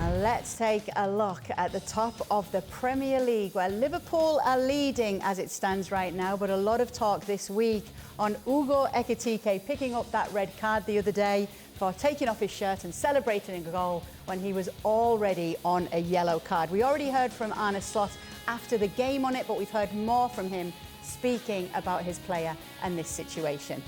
And let's take a look at the top of the Premier League, where Liverpool are leading as it stands right now, but a lot of talk this week on Hugo Ekitike picking up that red card the other day for taking off his shirt and celebrating a goal when he was already on a yellow card. We already heard from Arne Slot after the game on it, but we've heard more from him speaking about his player and this situation.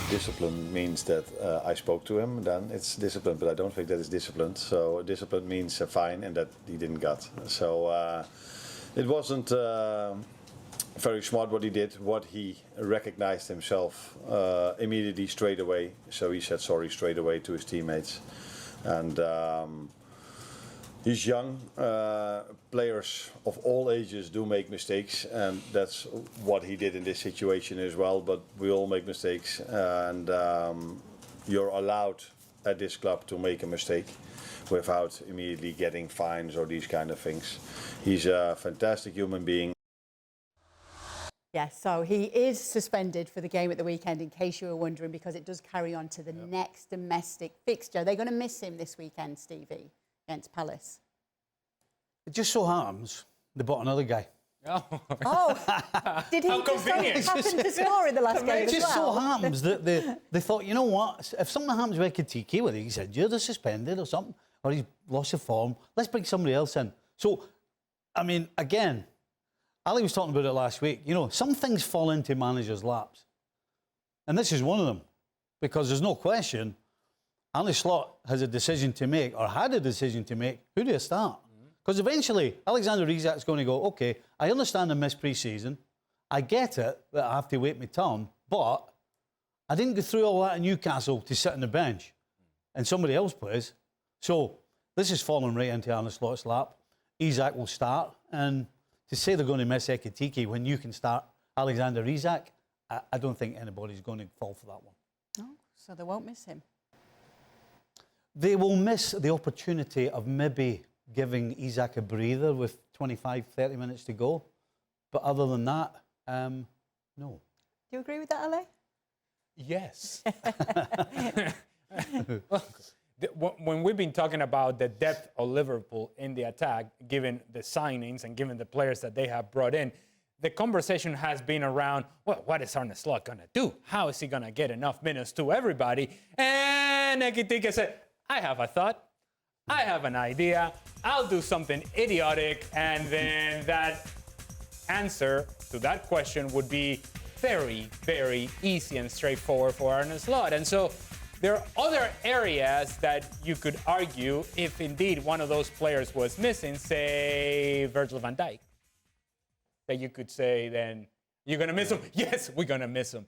Discipline means that I spoke to him, then it's discipline, but I don't think that is disciplined. So discipline means a fine, and that he didn't get. So it wasn't very smart what he did, what he recognized himself immediately straight away. So he said sorry straight away to his teammates. And he's young. Players of all ages do make mistakes, and that's what he did in this situation as well. But we all make mistakes, and you're allowed at this club to make a mistake without immediately getting fines or these kind of things. He's a fantastic human being. Yes, so he is suspended for the game at the weekend, in case you were wondering, because it does carry on to the next domestic fixture. They're going to miss him this weekend, Stevie, against Palace. It just so happens they bought another guy. Oh, did he just happen to score in the last game as well? It just so happens that they thought, you know what, if something happens with Ekitike, whether he's injured or suspended or something, or he's lost the form, let's bring somebody else in. So, I mean, again, Ali was talking about it last week. You know, some things fall into managers' laps. And this is one of them. Because there's no question, Arne Slot has a decision to make, or had a decision to make, who do you start? Because eventually, Alexander Isak's going to go, OK, I understand I missed pre-season. I get it that I have to wait my turn, but I didn't go through all that in Newcastle to sit on the bench and somebody else plays. So this is falling right into Arne Slot's lap. Isak will start, and to say they're going to miss Ekitike when you can start Alexander Isak, I don't think anybody's going to fall for that one. Oh, so they won't miss him? They will miss the opportunity of maybe giving Isak a breather with 25, 30 minutes to go. But other than that, no. Do you agree with that, Ale? Yes. When we've been talking about the depth of Liverpool in the attack, given the signings and given the players that they have brought in, the conversation has been around, well, what is Arne Slot going to do? How is he going to get enough minutes to everybody? And Ekitike said, I have a thought. I have an idea. I'll do something idiotic. And then that answer to that question would be very, very easy and straightforward for Arne Slot. And so there are other areas that you could argue if indeed one of those players was missing, say Virgil van Dijk, that you could say then, you're going to miss him? Yes, we're going to miss him.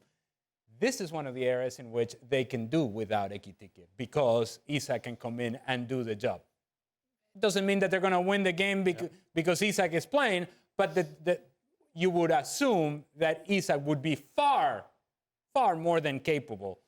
This is one of the areas in which they can do without Ekitike because Isak can come in and do the job. It doesn't mean that they're going to win the game because Isak is playing, but you would assume that Isak would be far, far more than capable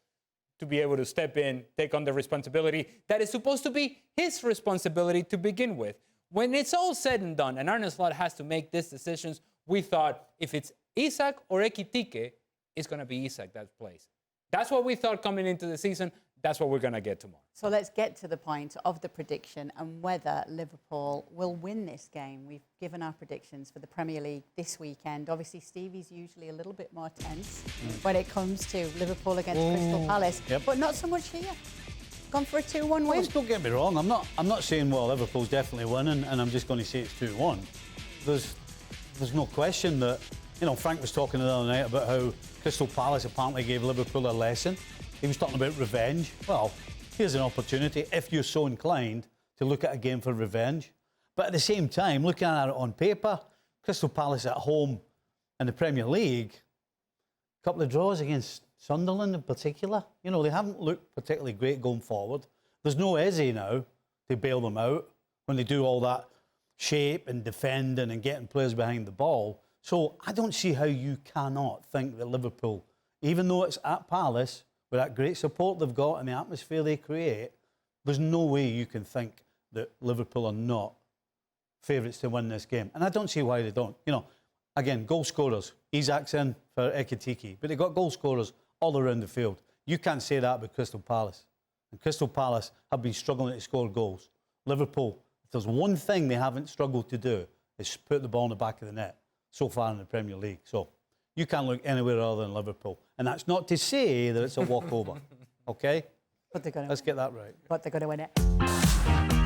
to be able to step in, take on the responsibility that is supposed to be his responsibility to begin with. When it's all said and done, and Arne Slot has to make these decisions, we thought if it's Isak or Ekitike, it's going to be Isak that plays. That's what we thought coming into the season. That's what we're going to get tomorrow. So let's get to the point of the prediction and whether Liverpool will win this game. We've given our predictions for the Premier League this weekend. Obviously, Stevie's usually a little bit more tense when it comes to Liverpool against Crystal Palace, but not so much here. Gone for a 2-1 win. Well, don't get me wrong. I'm not saying, well, Liverpool's definitely winning, and I'm just going to say it's 2-1. There's no question that, you know, Frank was talking the other night about how Crystal Palace apparently gave Liverpool a lesson. He was talking about revenge. Well, here's an opportunity, if you're so inclined, to look at a game for revenge. But at the same time, looking at it on paper, Crystal Palace at home in the Premier League, a couple of draws against Sunderland in particular. You know, they haven't looked particularly great going forward. There's no Eze now to bail them out when they do all that shape and defending and getting players behind the ball. So I don't see how you cannot think that Liverpool, even though it's at Palace, with that great support they've got and the atmosphere they create, there's no way you can think that Liverpool are not favourites to win this game. And I don't see why they don't. You know, again, goal scorers. Isak's in for Ekitike, but they've got goal scorers all around the field. You can't say that about Crystal Palace. And Crystal Palace have been struggling to score goals. Liverpool, if there's one thing they haven't struggled to do, is put the ball in the back of the net so far in the Premier League. So you can't look anywhere other than Liverpool. And that's not to say that it's a walkover, okay? But they're going to Let's get that right. But they're going to win it.